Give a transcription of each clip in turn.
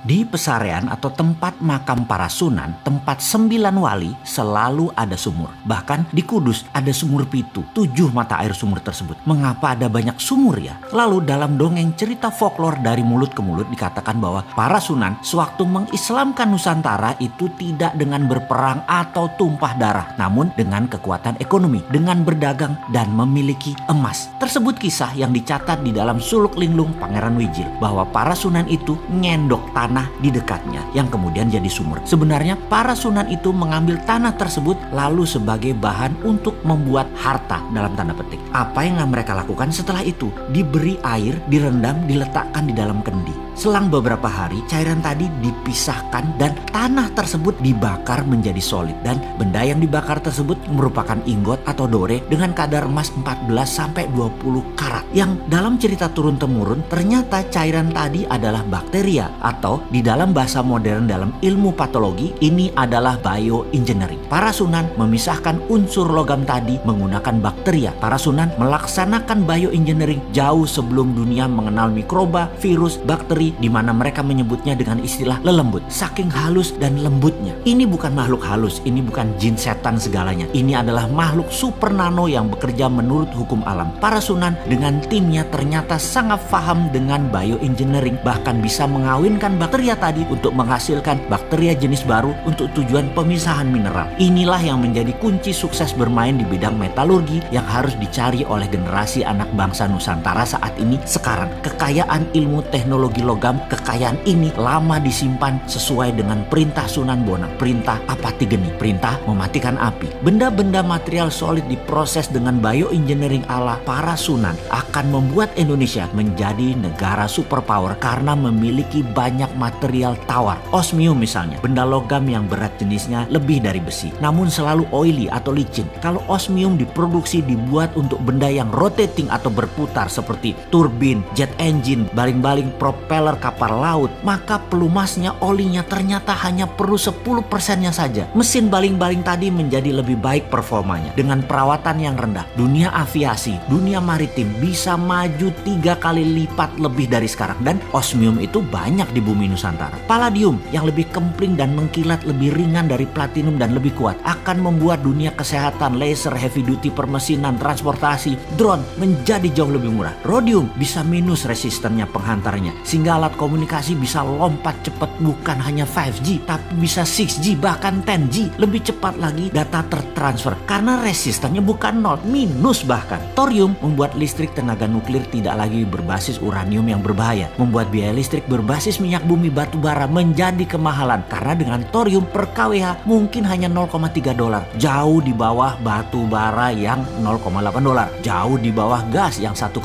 Di Pesarean atau tempat makam para sunan, tempat 9 wali, selalu ada sumur. Bahkan di Kudus ada sumur pitu, 7 mata air sumur tersebut. Mengapa ada banyak sumur ya? Lalu dalam dongeng cerita folklor dari mulut ke mulut dikatakan bahwa para sunan sewaktu mengislamkan Nusantara itu tidak dengan berperang atau tumpah darah, namun dengan kekuatan ekonomi, dengan berdagang dan memiliki emas. Tersebut kisah yang dicatat di dalam Suluk Linglung Pangeran Wijil, bahwa para sunan itu ngendok tanah di dekatnya yang kemudian jadi sumur. Sebenarnya para sunan itu mengambil tanah tersebut lalu sebagai bahan untuk membuat harta dalam tanda petik. Apa yang mereka lakukan setelah itu? Diberi air, direndam, diletakkan di dalam kendi. Selang beberapa hari cairan tadi dipisahkan dan tanah tersebut dibakar menjadi solid, dan benda yang dibakar tersebut merupakan ingot atau dore dengan kadar emas 14-20 karat, yang dalam cerita turun-temurun ternyata cairan tadi adalah bakteria, atau di dalam bahasa modern dalam ilmu patologi ini adalah bioengineering. Para sunan memisahkan unsur logam tadi menggunakan bakteria. Para sunan melaksanakan bioengineering jauh sebelum dunia mengenal mikroba, virus, bakteri, di mana mereka menyebutnya dengan istilah lelembut. Saking halus dan lembutnya. Ini bukan makhluk halus, ini bukan jin setan segalanya. Ini adalah makhluk super nano yang bekerja menurut hukum alam. Para sunan dengan timnya ternyata sangat paham dengan bioengineering, bahkan bisa mengawinkan bakteria tadi untuk menghasilkan bakteria jenis baru untuk tujuan pemisahan mineral. Inilah yang menjadi kunci sukses bermain di bidang metalurgi yang harus dicari oleh generasi anak bangsa Nusantara saat ini sekarang. Kekayaan ilmu teknologi logam, kekayaan ini lama disimpan sesuai dengan perintah Sunan Bonang, perintah Apati Geni, perintah mematikan api. Benda-benda material solid diproses dengan bioengineering ala para sunan akan membuat Indonesia menjadi negara superpower karena memiliki banyak material tawar. Osmium misalnya, benda logam yang berat jenisnya lebih dari besi, namun selalu oily atau licin. Kalau osmium diproduksi dibuat untuk benda yang rotating atau berputar seperti turbin, jet engine, baling-baling propeller kapal laut, maka pelumasnya, olinya ternyata hanya perlu 10%-nya saja. Mesin baling-baling tadi menjadi lebih baik performanya dengan perawatan yang rendah. Dunia aviasi, dunia maritim bisa maju 3 kali lipat lebih dari sekarang, dan osmium itu banyak di bumi Nusantara. Palladium yang lebih kempling dan mengkilat, lebih ringan dari platinum dan lebih kuat, akan membuat dunia kesehatan, laser, heavy duty, permesinan, transportasi, drone menjadi jauh lebih murah. Rhodium bisa minus resistennya penghantarnya, sehingga alat komunikasi bisa lompat cepat, bukan hanya 5G tapi bisa 6G bahkan 10G. Lebih cepat lagi data tertransfer karena resistannya bukan 0, minus bahkan. Thorium membuat listrik tenaga nuklir tidak lagi berbasis uranium yang berbahaya, membuat biaya listrik berbasis minyak bumi batu bara menjadi kemahalan karena dengan thorium per kWh mungkin hanya $0,3, jauh di bawah batu bara yang $0,8, jauh di bawah gas yang $1,1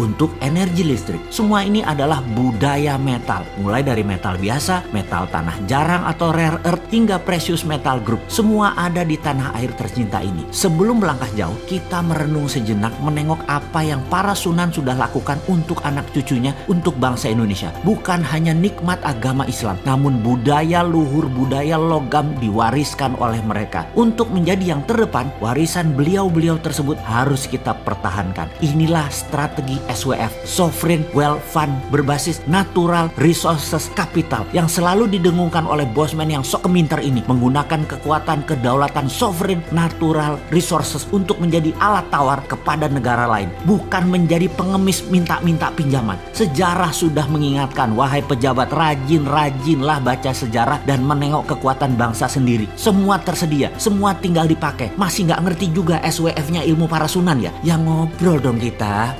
untuk energi listrik. Semua ini adalah budaya metal, mulai dari metal biasa, metal tanah jarang atau rare earth, hingga precious metal group. Semua ada di tanah air tercinta ini. Sebelum melangkah jauh, kita merenung sejenak menengok apa yang para sunan sudah lakukan untuk anak cucunya, untuk bangsa Indonesia. Bukan hanya nikmat agama Islam, namun budaya luhur, budaya logam diwariskan oleh mereka. Untuk menjadi yang terdepan, warisan beliau-beliau tersebut harus kita pertahankan. Inilah strategi SWF, Sovereign Wealth Fund, berbasis natural resources capital, yang selalu didengungkan oleh bosman yang sok keminter ini, menggunakan kekuatan kedaulatan sovereign natural resources untuk menjadi alat tawar kepada negara lain, bukan menjadi pengemis minta-minta pinjaman. Sejarah sudah mengingatkan, wahai pejabat, rajin-rajinlah baca sejarah dan menengok kekuatan bangsa sendiri. Semua tersedia, semua tinggal dipakai. Masih nggak ngerti juga SWF-nya ilmu para sunan ya? Yang ngobrol dong kita.